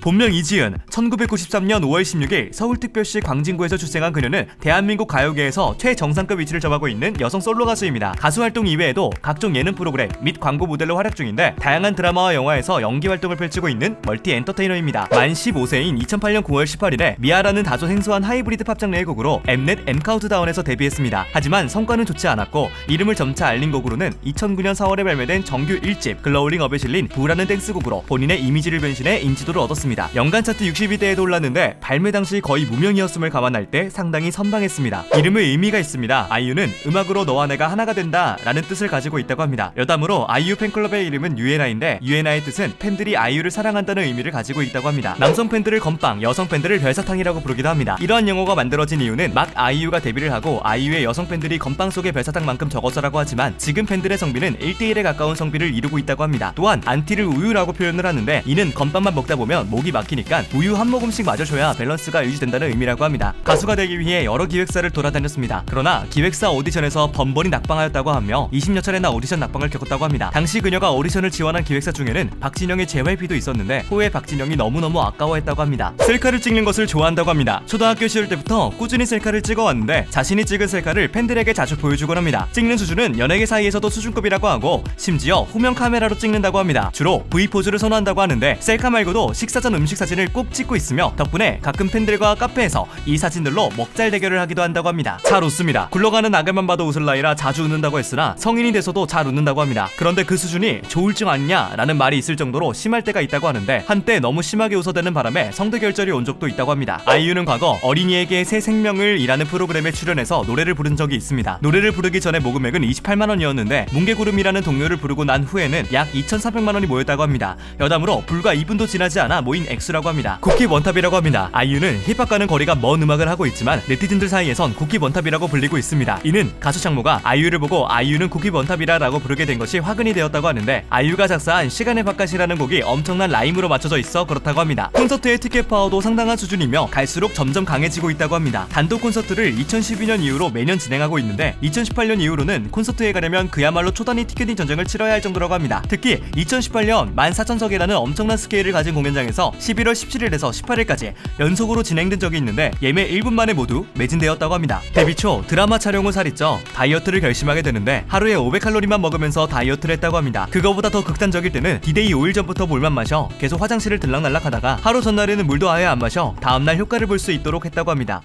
본명 이지은, 1993년 5월 16일 서울특별시 광진구에서 출생한 그녀는 대한민국 가요계에서 최정상급 위치를 점하고 있는 여성 솔로 가수입니다. 가수 활동 이외에도 각종 예능 프로그램 및 광고 모델로 활약 중인데 다양한 드라마와 영화에서 연기 활동을 펼치고 있는 멀티 엔터테이너입니다. 만 15세인 2008년 9월 18일에 미아라는 다소 생소한 하이브리드 팝장 내의 곡으로 엠넷 엠카운트다운에서 데뷔했습니다. 하지만 성과는 좋지 않았고 이름을 점차 알린 곡으로는 2009년 4월에 발매된 정규 1집 글로울링 업에 실린 부라는 댄스곡으로 본인의 이미지를 변신해 인지도를 얻었습니다. 연간 차트 60위대에도 올랐는데 발매 당시 거의 무명이었음을 감안할 때 상당히 선방했습니다. 이름의 의미가 있습니다. 아이유는 음악으로 너와 내가 하나가 된다 라는 뜻을 가지고 있다고 합니다. 여담으로 아이유 팬클럽의 이름은 유에나인데 유에나의 뜻은 팬들이 아이유를 사랑한다는 의미를 가지고 있다고 합니다. 남성 팬들을 건빵, 여성 팬들을 별사탕이라고 부르기도 합니다. 이러한 용어가 만들어진 이유는 막 아이유가 데뷔를 하고 아이유의 여성 팬들이 건빵 속의 별사탕만큼 적어서라고 하지만 지금 팬들의 성비는 1대1에 가까운 성비를 이루고 있다고 합니다. 또한 안티를 우유라고 표현을 하는데 이는 건빵만 먹다 보면 목이 막히니까 우유 한 모금씩 마셔줘야 밸런스가 유지된다는 의미라고 합니다. 가수가 되기 위해 여러 기획사를 돌아다녔습니다. 그러나 기획사 오디션에서 번번이 낙방하였다고 하며 20여 차례나 오디션 낙방을 겪었다고 합니다. 당시 그녀가 오디션을 지원한 기획사 중에는 박진영의 JYP도 있었는데 후에 박진영이 너무너무 아까워했다고 합니다. 셀카를 찍는 것을 좋아한다고 합니다. 초등학교 시절 때부터 꾸준히 셀카를 찍어왔는데 자신이 찍은 셀카를 팬들에게 자주 보여주곤 합니다. 찍는 수준은 연예계 사이에서도 수준급이라고 하고 심지어 후면 카메라로 찍는다고 합니다. 주로 V포즈를 선호한다고 하는데 셀카 말고도 식사 전 음식 사진을 꼭 찍고 있으며 덕분에 가끔 팬들과 카페에서 이 사진들로 먹잘 대결을 하기도 한다고 합니다. 잘 웃습니다. 굴러가는 악을만 봐도 웃을 나이라 자주 웃는다고 했으나 성인이 돼서도 잘 웃는다고 합니다. 그런데 그 수준이 조울증 아니냐 라는 말이 있을 정도로 심할 때가 있다고 하는데 한때 너무 심하게 웃어대는 바람에 성대결절이 온 적도 있다고 합니다. 아이유는 과거 어린이에게 새 생명을 이라는 프로그램에 출연해서 노래를 부른 적이 있습니다. 노래를 부르기 전에 모금액은 28만원이었는데 뭉게구름이라는 동료를 부르고 난 후에는 약 2,400만원이 모였다고 합니다. 여담으로 불과 2분도 지나지 않아 모인 액수라고 합니다. 국힙 원탑이라고 합니다. 아이유는 힙합과는 거리가 먼 음악을 하고 있지만 네티즌들 사이에선 국힙 원탑이라고 불리고 있습니다. 이는 가수 창모가 아이유를 보고 아이유는 국힙 원탑이라 라고 부르게 된 것이 화근이 되었다고 하는데 아이유가 작사한 시간의 바깥이라는 곡이 엄청난 라임으로 맞춰져 있어 그렇다고 합니다. 콘서트의 티켓 파워도 상당한 수준이며 갈수록 점점 강해지고 있다고 합니다. 단독 콘서트를 2012년 이후로 매년 진행하고 있는데 2018년 이후로는 콘서트에 가려면 그야말로 초단위 티켓팅 전쟁을 치러야 할 정도라고 합니다. 특히 2018년 14,000석이라는 엄청난 스케일을 가진 공연장에서 11월 17일에서 18일까지 연속으로 진행된 적이 있는데 예매 1분 만에 모두 매진되었다고 합니다. 데뷔 초 드라마 촬영 후 살이 쪄 다이어트를 결심하게 되는데 하루에 500칼로리만 먹으면서 다이어트를 했다고 합니다. 그거보다 더 극단적일 때는 디데이 5일 전부터 물만 마셔 계속 화장실을 들락날락 하다가 하루 전날에는 물도 아예 안 마셔 다음날 효과를 볼 수 있도록 했다고 합니다.